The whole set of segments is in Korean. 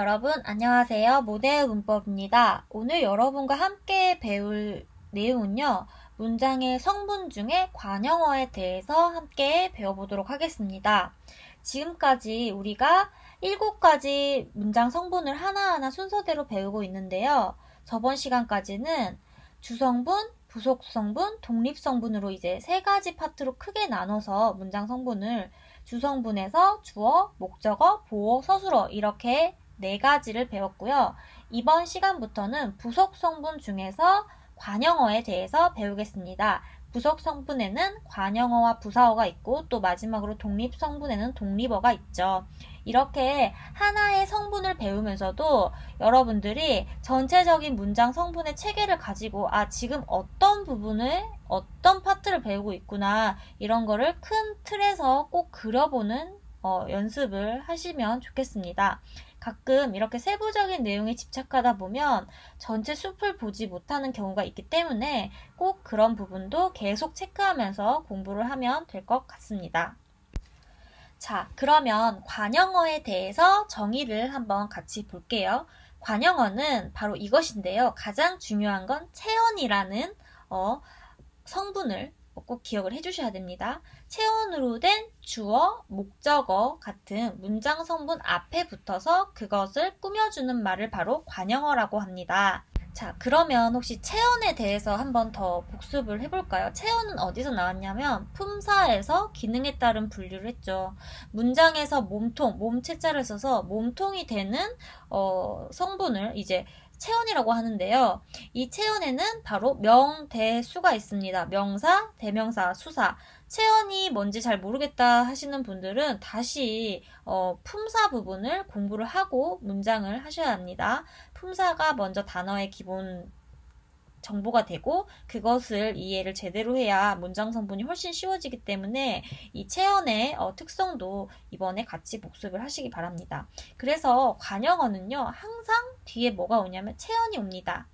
여러분, 안녕하세요. 모대의 문법입니다. 오늘 여러분과 함께 배울 내용은요, 문장의 성분 중에 관형어에 대해서 함께 배워보도록 하겠습니다. 지금까지 우리가 7가지 문장 성분을 하나하나 순서대로 배우고 있는데요. 저번 시간까지는 주성분, 부속성분, 독립성분으로 이제 3가지 파트로 크게 나눠서 문장 성분을 주성분에서 주어, 목적어, 보어, 서술어 이렇게 4가지를 배웠고요. 이번 시간부터는 부속성분 중에서 관형어에 대해서 배우겠습니다. 부속성분에는 관형어와 부사어가 있고 또 마지막으로 독립성분에는 독립어가 있죠. 이렇게 하나의 성분을 배우면서도 여러분들이 전체적인 문장 성분의 체계를 가지고 지금 어떤 부분을 어떤 파트를 배우고 있구나 이런 거를 큰 틀에서 꼭 그려보는 연습을 하시면 좋겠습니다. 가끔 이렇게 세부적인 내용에 집착하다 보면 전체 숲을 보지 못하는 경우가 있기 때문에 꼭 그런 부분도 계속 체크하면서 공부를 하면 될 것 같습니다. 자, 그러면 관형어에 대해서 정의를 한번 같이 볼게요. 관형어는 바로 이것인데요. 가장 중요한 건 체언이라는 성분을 꼭 기억을 해주셔야 됩니다. 체언으로 된 주어, 목적어 같은 문장 성분 앞에 붙어서 그것을 꾸며주는 말을 바로 관형어라고 합니다. 자, 그러면 혹시 체언에 대해서 한번 더 복습을 해볼까요? 체언은 어디서 나왔냐면 품사에서 기능에 따른 분류를 했죠. 문장에서 몸통, 몸체자를 써서 몸통이 되는 성분을 이제 체언이라고 하는데요. 이 체언에는 바로 명대수가 있습니다. 명사, 대명사, 수사. 체언이 뭔지 잘 모르겠다 하시는 분들은 다시 품사 부분을 공부를 하고 문장을 하셔야 합니다. 품사가 먼저 단어의 기본 정보가 되고 그것을 이해를 제대로 해야 문장 성분이 훨씬 쉬워지기 때문에 이 체언의 특성도 이번에 같이 복습을 하시기 바랍니다. 그래서 관형어는요, 항상 뒤에 뭐가 오냐면 체언이 옵니다.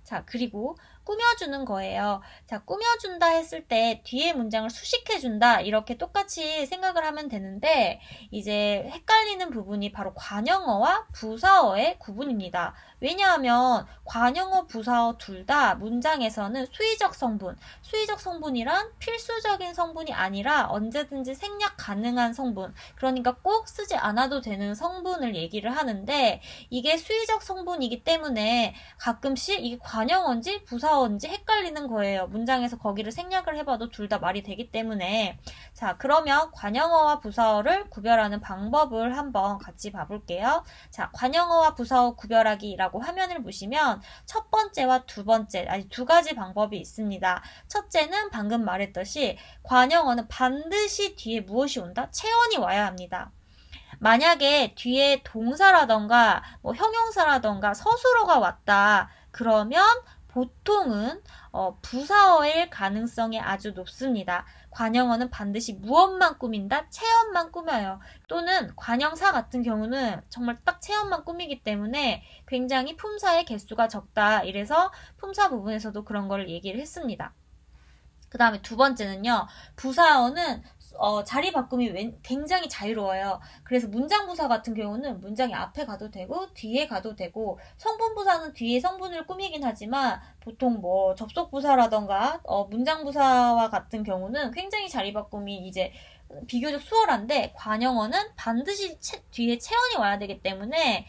자, 그리고 꾸며주는 거예요. 자, 꾸며준다 했을 때 뒤에 문장을 수식해준다 이렇게 똑같이 생각을 하면 되는데 이제 헷갈리는 부분이 바로 관형어와 부사어의 구분입니다. 왜냐하면 관형어, 부사어 둘 다 문장에서는 수의적 성분이란 필수적인 성분이 아니라 언제든지 생략 가능한 성분, 그러니까 꼭 쓰지 않아도 되는 성분을 얘기를 하는데 이게 수의적 성분이기 때문에 가끔씩 이게 관형어인지 부사어인지 헷갈리는 거예요. 문장에서 거기를 생략을 해봐도 둘 다 말이 되기 때문에. 자, 그러면 관형어와 부사어를 구별하는 방법을 한번 같이 봐볼게요. 자, 관형어와 부사어 구별하기라고 화면을 보시면 첫 번째와 두 번째, 2가지 방법이 있습니다. 첫째는 방금 말했듯이 관형어는 반드시 뒤에 무엇이 온다? 체언이 와야 합니다. 만약에 뒤에 동사라던가 형용사라던가 서술어가 왔다 그러면 보통은 부사어일 가능성이 아주 높습니다. 관형어는 반드시 무엇만 꾸민다? 체언만 꾸며요. 또는 관형사 같은 경우는 정말 딱 체언만 꾸미기 때문에 굉장히 품사의 개수가 적다. 이래서 품사 부분에서도 그런 걸 얘기를 했습니다. 그 다음에 두 번째는요. 부사어는 자리 바꿈이 굉장히 자유로워요. 그래서 문장부사 같은 경우는 문장이 앞에 가도 되고 뒤에 가도 되고 성분부사는 뒤에 성분을 꾸미긴 하지만 보통 접속부사라던가 문장부사와 같은 경우는 굉장히 자리 바꿈이 이제 비교적 수월한데 관형어는 반드시 뒤에 체언이 와야 되기 때문에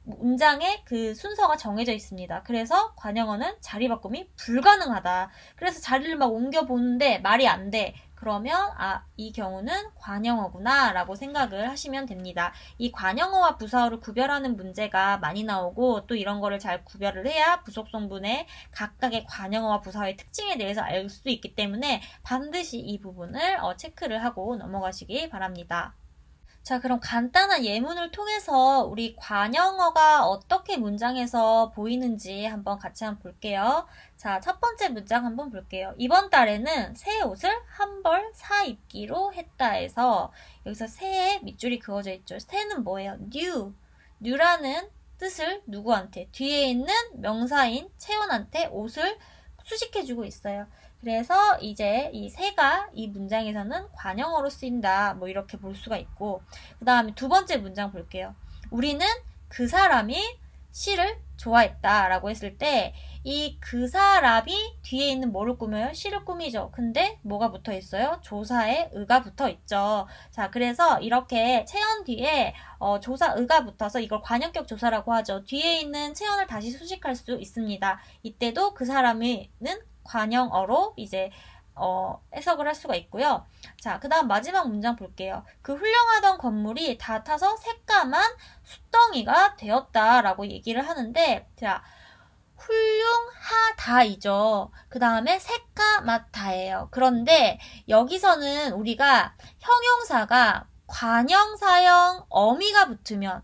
문장의 그 순서가 정해져 있습니다. 그래서 관형어는 자리 바꿈이 불가능하다. 그래서 자리를 막 옮겨보는데 말이 안 돼. 그러면 이 경우는 관형어구나 라고 생각을 하시면 됩니다. 이 관형어와 부사어를 구별하는 문제가 많이 나오고 또 이런 거를 잘 구별을 해야 부속성분의 각각의 관형어와 부사어의 특징에 대해서 알 수 있기 때문에 반드시 이 부분을 체크를 하고 넘어가시기 바랍니다. 자, 그럼 간단한 예문을 통해서 우리 관형어가 어떻게 문장에서 보이는지 한번 같이 볼게요. 자, 첫 번째 문장 한번 볼게요. 이번 달에는 새 옷을 한 벌 사 입기로 했다 해서 여기서 새에 밑줄이 그어져 있죠. 새는 뭐예요? new라는 뜻을 누구한테? 뒤에 있는 명사인 체온한테 옷을 수식해주고 있어요. 그래서 이제 이 새가 이 문장에서는 관형어로 쓰인다. 이렇게 볼 수가 있고 그 다음에 두 번째 문장 볼게요. 우리는 그 사람이 시를 좋아했다라고 했을 때 이 그 사람이 뒤에 있는 뭐를 꾸며요? 시를 꾸미죠. 근데 뭐가 붙어 있어요? 조사에 의가 붙어 있죠. 자, 그래서 이렇게 체언 뒤에 조사 의가 붙어서 이걸 관형격 조사라고 하죠. 뒤에 있는 체언을 다시 수식할 수 있습니다. 이때도 그 사람이는 관형어로 이제 해석을 할 수가 있고요. 자, 그 다음 마지막 문장 볼게요. 그 훌륭하던 건물이 다 타서 새까만 숫덩이가 되었다라고 얘기를 하는데, 자, 훌륭하다이죠. 그 다음에 새까맣다예요. 그런데 여기서는 우리가 형용사가 관형사형 어미가 붙으면,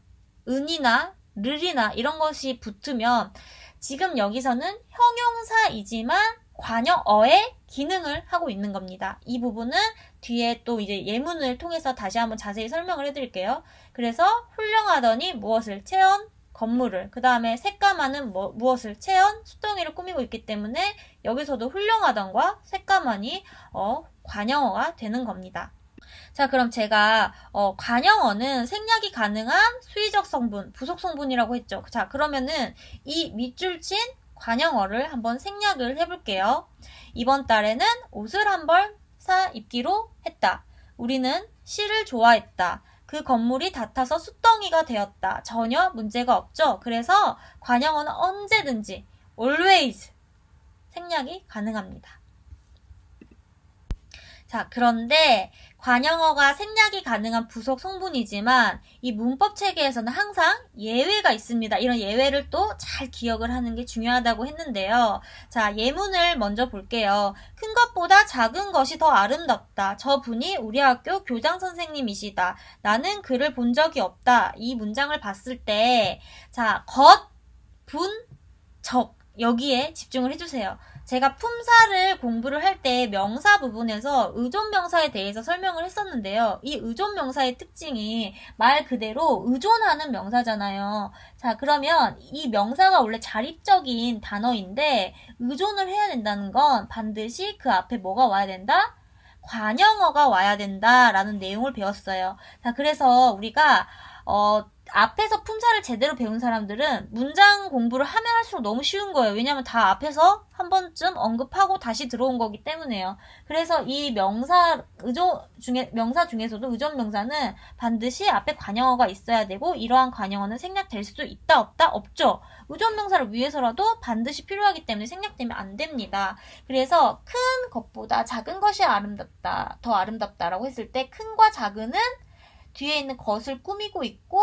은이나 르이나 이런 것이 붙으면 지금 여기서는 형용사이지만 관형어의 기능을 하고 있는 겁니다. 이 부분은 뒤에 또 이제 예문을 통해서 다시 한번 자세히 설명을 해드릴게요. 그래서 훌륭하더니 무엇을 체언? 건물을. 그 다음에 새까만은 무엇을 체언? 숫덩이를 꾸미고 있기 때문에 여기서도 훌륭하던과 새까만이 관형어가 되는 겁니다. 자, 그럼 제가 관형어는 생략이 가능한 수의적 성분, 부속 성분이라고 했죠. 자, 그러면은 이 밑줄 친 관형어를 한번 생략을 해볼게요. 이번 달에는 옷을 한 벌 사 입기로 했다. 우리는 시를 좋아했다. 그 건물이 다 타서 숫덩이가 되었다. 전혀 문제가 없죠. 그래서 관형어는 언제든지 always 생략이 가능합니다. 자, 그런데 관형어가 생략이 가능한 부속 성분이지만 이 문법 체계에서는 항상 예외가 있습니다. 이런 예외를 또 잘 기억을 하는 게 중요하다고 했는데요. 자, 예문을 먼저 볼게요. 큰 것보다 작은 것이 더 아름답다. 저분이 우리 학교 교장 선생님이시다. 나는 그를 본 적이 없다. 이 문장을 봤을 때, 자, 것, 분, 적 여기에 집중을 해주세요. 제가 품사를 공부를 할 때 명사 부분에서 의존명사에 대해서 설명을 했었는데요. 이 의존명사의 특징이 말 그대로 의존하는 명사잖아요. 자, 그러면 이 명사가 원래 자립적인 단어인데 의존을 해야 된다는 건 반드시 그 앞에 뭐가 와야 된다? 관형어가 와야 된다라는 내용을 배웠어요. 자, 그래서 우리가 앞에서 품사를 제대로 배운 사람들은 문장 공부를 하면 할수록 너무 쉬운 거예요. 왜냐면 다 앞에서 한 번쯤 언급하고 다시 들어온 거기 때문에요. 그래서 이 명사 중에서도 의존명사는 반드시 앞에 관형어가 있어야 되고 이러한 관형어는 생략될 수 있다 없다? 없죠. 의존명사를 위해서라도 반드시 필요하기 때문에 생략되면 안 됩니다. 그래서 큰 것보다 작은 것이 아름답다, 더 아름답다라고 했을 때 큰과 작은은 뒤에 있는 것을 꾸미고 있고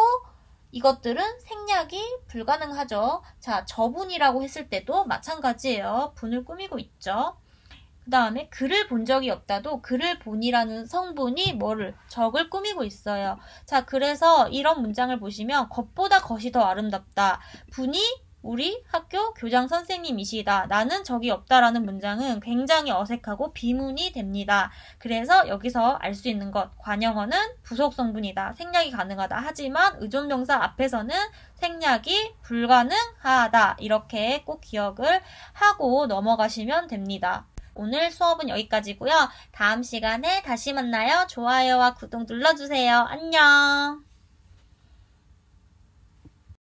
이것들은 생략이 불가능하죠. 자, 저분이라고 했을 때도 마찬가지예요. 분을 꾸미고 있죠. 그 다음에 그를 본 적이 없다도 그를 본이라는 성분이 뭐를? 적을 꾸미고 있어요. 자, 그래서 이런 문장을 보시면 것보다 것이 더 아름답다. 분이 우리 학교 교장 선생님이시다. 나는 적이 없다라는 문장은 굉장히 어색하고 비문이 됩니다. 그래서 여기서 알 수 있는 것, 관형어는 부속 성분이다. 생략이 가능하다. 하지만 의존명사 앞에서는 생략이 불가능하다. 이렇게 꼭 기억을 하고 넘어가시면 됩니다. 오늘 수업은 여기까지고요. 다음 시간에 다시 만나요. 좋아요와 구독 눌러주세요. 안녕.